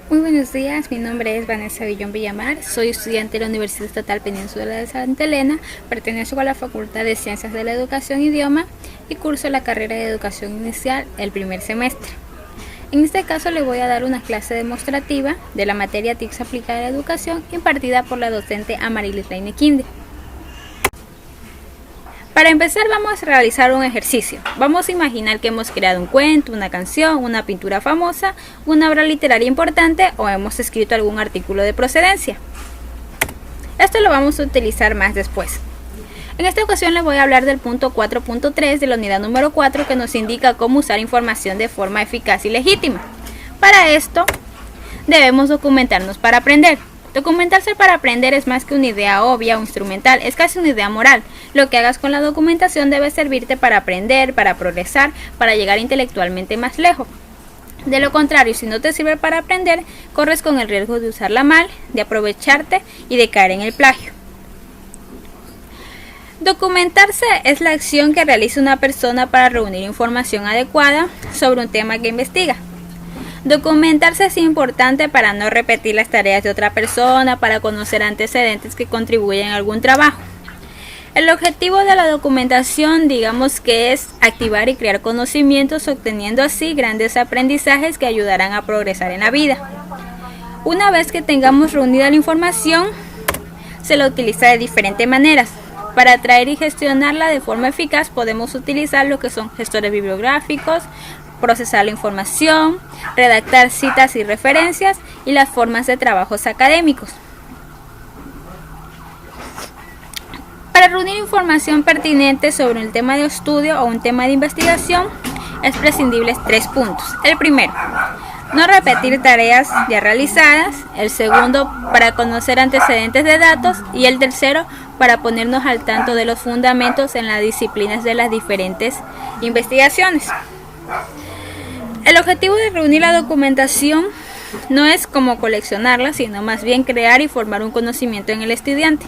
Muy buenos días, mi nombre es Vanessa Villón Villamar, soy estudiante de la Universidad Estatal Península de Santa Elena, pertenezco a la Facultad de Ciencias de la Educación e Idioma y curso la carrera de Educación Inicial el primer semestre. En este caso les voy a dar una clase demostrativa de la materia TICS aplicada a la educación impartida por la docente Amarilis Reine Quinde. Para empezar vamos a realizar un ejercicio. Vamos a imaginar que hemos creado un cuento, una canción, una pintura famosa, una obra literaria importante o hemos escrito algún artículo de procedencia. Esto lo vamos a utilizar más después. En esta ocasión les voy a hablar del punto 4.3 de la unidad número 4 que nos indica cómo usar información de forma eficaz y legítima. Para esto debemos documentarnos para aprender. Documentarse para aprender es más que una idea obvia o instrumental, es casi una idea moral. Lo que hagas con la documentación debe servirte para aprender, para progresar, para llegar intelectualmente más lejos. De lo contrario, si no te sirve para aprender, corres con el riesgo de usarla mal, de aprovecharte y de caer en el plagio. Documentarse es la acción que realiza una persona para reunir información adecuada sobre un tema que investiga. Documentarse es importante para no repetir las tareas de otra persona, para conocer antecedentes que contribuyen a algún trabajo. El objetivo de la documentación, digamos que es activar y crear conocimientos, obteniendo así grandes aprendizajes que ayudarán a progresar en la vida. Una vez que tengamos reunida la información, se la utiliza de diferentes maneras. Para atraer y gestionarla de forma eficaz podemos utilizar lo que son gestores bibliográficos, procesar la información, redactar citas y referencias y las formas de trabajos académicos. Para reunir información pertinente sobre un tema de estudio o un tema de investigación es prescindible 3 puntos. El primero, no repetir tareas ya realizadas. El segundo, para conocer antecedentes de datos. Y el tercero, para ponernos al tanto de los fundamentos en las disciplinas de las diferentes investigaciones. El objetivo de reunir la documentación no es como coleccionarla, sino más bien crear y formar un conocimiento en el estudiante.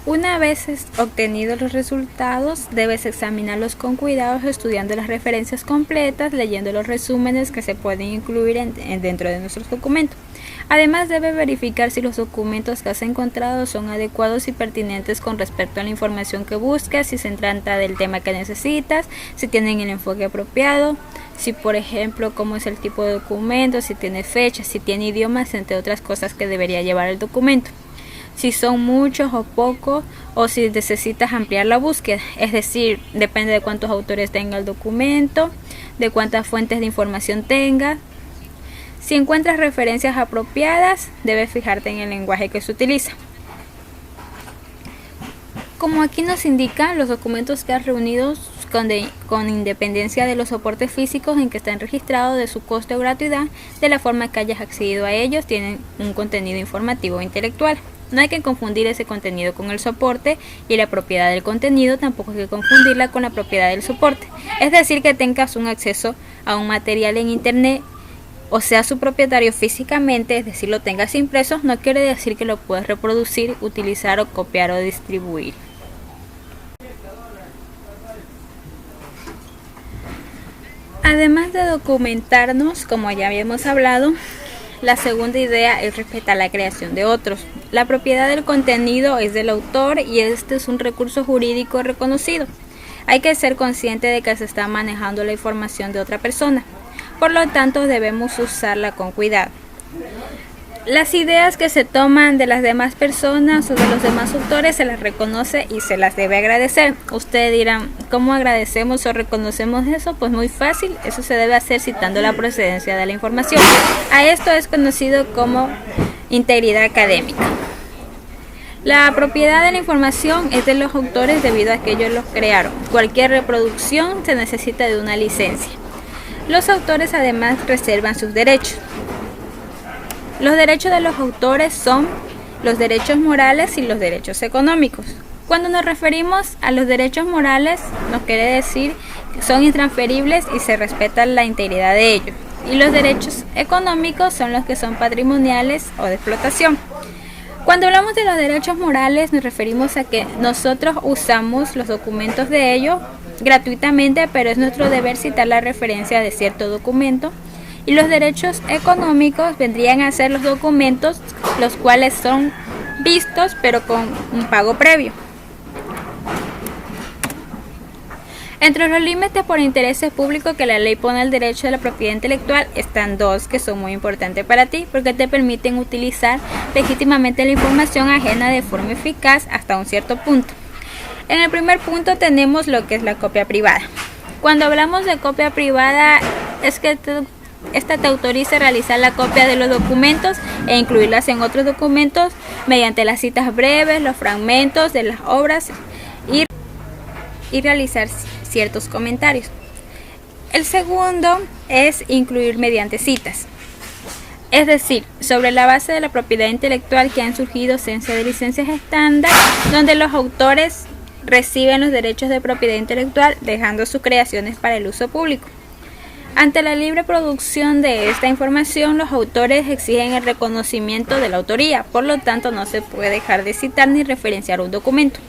Una vez obtenidos los resultados, debes examinarlos con cuidado, estudiando las referencias completas, leyendo los resúmenes que se pueden incluir dentro de nuestros documentos. Además, debe verificar si los documentos que has encontrado son adecuados y pertinentes con respecto a la información que buscas, si se trata del tema que necesitas, si tienen el enfoque apropiado, si por ejemplo cómo es el tipo de documento, si tiene fechas, si tiene idiomas, entre otras cosas que debería llevar el documento. Si son muchos o pocos, o si necesitas ampliar la búsqueda, es decir, depende de cuántos autores tenga el documento, de cuántas fuentes de información tenga. Si encuentras referencias apropiadas, debes fijarte en el lenguaje que se utiliza. Como aquí nos indica, los documentos que has reunido con independencia de los soportes físicos en que están registrados, de su coste o gratuidad, de la forma que hayas accedido a ellos, tienen un contenido informativo o intelectual. No hay que confundir ese contenido con el soporte, y la propiedad del contenido tampoco hay que confundirla con la propiedad del soporte. Es decir, que tengas un acceso a un material en internet o sea su propietario físicamente, es decir, lo tengas impreso, no quiere decir que lo puedas reproducir, utilizar o copiar o distribuir. Además de documentarnos, como ya habíamos hablado, la segunda idea es respetar la creación de otros. La propiedad del contenido es del autor y este es un recurso jurídico reconocido. Hay que ser consciente de que se está manejando la información de otra persona. Por lo tanto, debemos usarla con cuidado. Las ideas que se toman de las demás personas o de los demás autores se las reconoce y se las debe agradecer. Ustedes dirán, ¿cómo agradecemos o reconocemos eso? Pues muy fácil, eso se debe hacer citando la procedencia de la información. A esto es conocido como integridad académica. La propiedad de la información es de los autores debido a que ellos los crearon. Cualquier reproducción se necesita de una licencia. Los autores además reservan sus derechos. Los derechos de los autores son los derechos morales y los derechos económicos. Cuando nos referimos a los derechos morales, nos quiere decir que son intransferibles y se respeta la integridad de ellos. Y los derechos económicos son los que son patrimoniales o de explotación. Cuando hablamos de los derechos morales, nos referimos a que nosotros usamos los documentos de ellos gratuitamente, pero es nuestro deber citar la referencia de cierto documento. Y los derechos económicos vendrían a ser los documentos los cuales son vistos pero con un pago previo. Entre los límites por intereses públicos que la ley pone al derecho de la propiedad intelectual están dos que son muy importantes para ti porque te permiten utilizar legítimamente la información ajena de forma eficaz hasta un cierto punto. En el primer punto tenemos lo que es la copia privada. Cuando hablamos de copia privada es que esta te autoriza a realizar la copia de los documentos e incluirlas en otros documentos mediante las citas breves, los fragmentos de las obras y realizar ciertos comentarios. El segundo es incluir mediante citas. Es decir, sobre la base de la propiedad intelectual que han surgido ausencia de licencias estándar, donde los autores reciben los derechos de propiedad intelectual dejando sus creaciones para el uso público. Ante la libre producción de esta información, los autores exigen el reconocimiento de la autoría, por lo tanto no se puede dejar de citar ni referenciar un documento.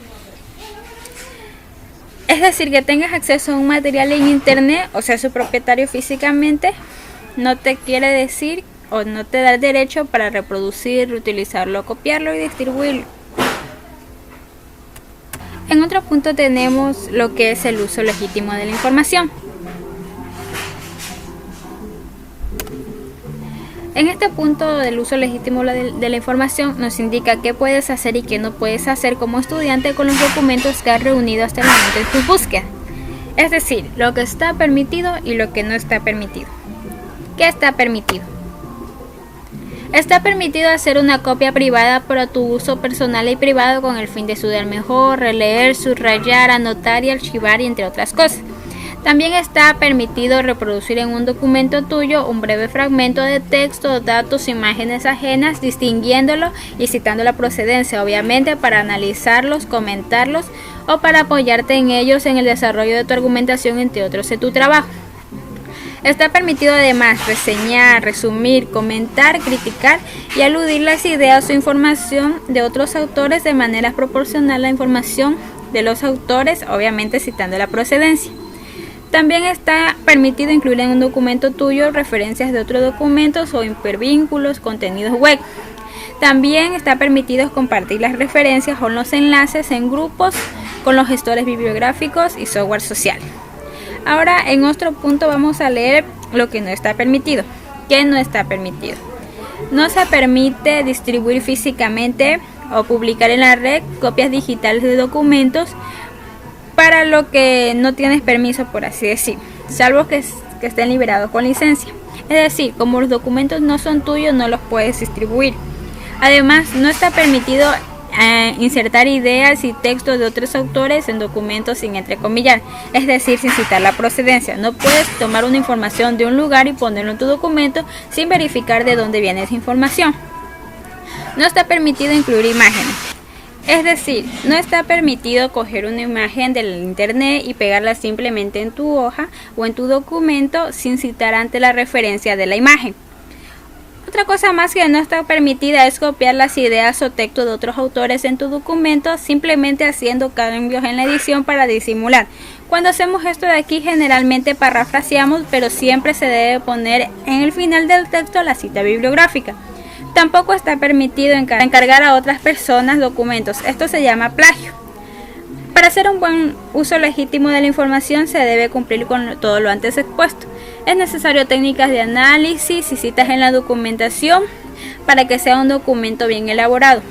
Es decir, que tengas acceso a un material en internet, o sea, su propietario físicamente, no te quiere decir o no te da el derecho para reproducir, reutilizarlo, copiarlo y distribuirlo. En otro punto tenemos lo que es el uso legítimo de la información. En este punto del uso legítimo de la información nos indica qué puedes hacer y qué no puedes hacer como estudiante con los documentos que has reunido hasta el momento de tu búsqueda. Es decir, lo que está permitido y lo que no está permitido. ¿Qué está permitido? Está permitido hacer una copia privada para tu uso personal y privado con el fin de estudiar mejor, releer, subrayar, anotar y archivar, y entre otras cosas. También está permitido reproducir en un documento tuyo un breve fragmento de texto, datos, imágenes ajenas, distinguiéndolo y citando la procedencia, obviamente para analizarlos, comentarlos o para apoyarte en ellos en el desarrollo de tu argumentación, entre otros de tu trabajo. Está permitido además reseñar, resumir, comentar, criticar y aludir las ideas o información de otros autores de manera proporcional a la información de los autores, obviamente citando la procedencia. También está permitido incluir en un documento tuyo referencias de otros documentos o hipervínculos, contenidos web. También está permitido compartir las referencias o los enlaces en grupos con los gestores bibliográficos y software social. Ahora en otro punto vamos a leer lo que no está permitido. ¿Qué no está permitido? No se permite distribuir físicamente o publicar en la red copias digitales de documentos para lo que no tienes permiso, por así decir, salvo que estén liberados con licencia. Es decir, como los documentos no son tuyos, no los puedes distribuir. Además, no está permitido insertar ideas y textos de otros autores en documentos sin entrecomillar, es decir, sin citar la procedencia. No puedes tomar una información de un lugar y ponerlo en tu documento sin verificar de dónde viene esa información. No está permitido incluir imágenes. Es decir, no está permitido coger una imagen del internet y pegarla simplemente en tu hoja o en tu documento sin citar antes la referencia de la imagen. Otra cosa más que no está permitida es copiar las ideas o textos de otros autores en tu documento simplemente haciendo cambios en la edición para disimular. Cuando hacemos esto de aquí generalmente parafraseamos, pero siempre se debe poner en el final del texto la cita bibliográfica. Tampoco está permitido encargar a otras personas documentos. Esto se llama plagio. Para hacer un buen uso legítimo de la información se debe cumplir con todo lo antes expuesto. Es necesario técnicas de análisis y citas en la documentación para que sea un documento bien elaborado.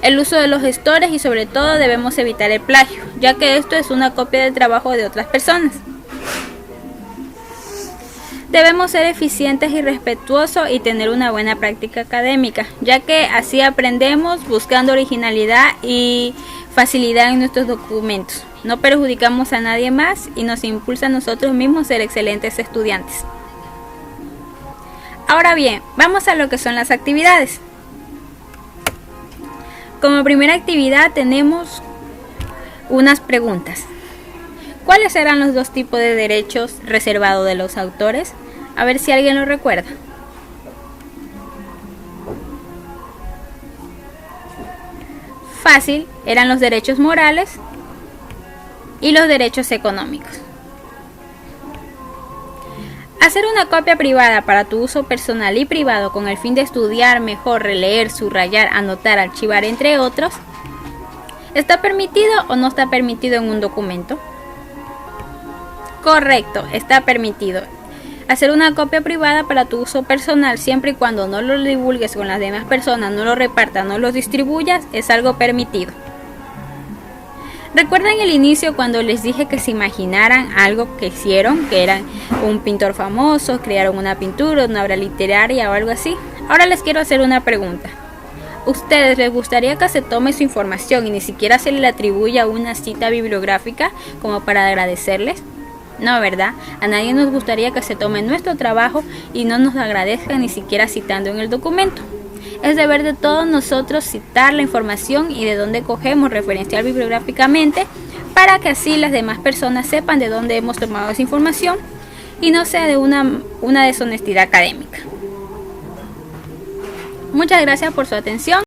El uso de los gestores y sobre todo debemos evitar el plagio, ya que esto es una copia del trabajo de otras personas. Debemos ser eficientes y respetuosos y tener una buena práctica académica, ya que así aprendemos buscando originalidad y facilidad en nuestros documentos. No perjudicamos a nadie más y nos impulsa a nosotros mismos ser excelentes estudiantes. Ahora bien, vamos a lo que son las actividades. Como primera actividad tenemos unas preguntas. ¿Cuáles eran los dos tipos de derechos reservados de los autores? A ver si alguien lo recuerda. Fácil, eran los derechos morales y los derechos económicos. Hacer una copia privada para tu uso personal y privado con el fin de estudiar mejor, releer, subrayar, anotar, archivar, entre otros, ¿está permitido o no está permitido en un documento? Correcto, está permitido. Hacer una copia privada para tu uso personal siempre y cuando no lo divulgues con las demás personas, no lo repartas, no lo distribuyas, es algo permitido. ¿Recuerdan el inicio cuando les dije que se imaginaran algo que hicieron, que eran un pintor famoso, crearon una pintura, una obra literaria o algo así? Ahora les quiero hacer una pregunta. ¿Ustedes les gustaría que se tome su información y ni siquiera se le atribuya una cita bibliográfica como para agradecerles? No, ¿verdad? A nadie nos gustaría que se tome nuestro trabajo y no nos agradezca ni siquiera citando en el documento. Es deber de todos nosotros citar la información y de dónde cogemos, referenciar bibliográficamente, para que así las demás personas sepan de dónde hemos tomado esa información y no sea de una deshonestidad académica. Muchas gracias por su atención.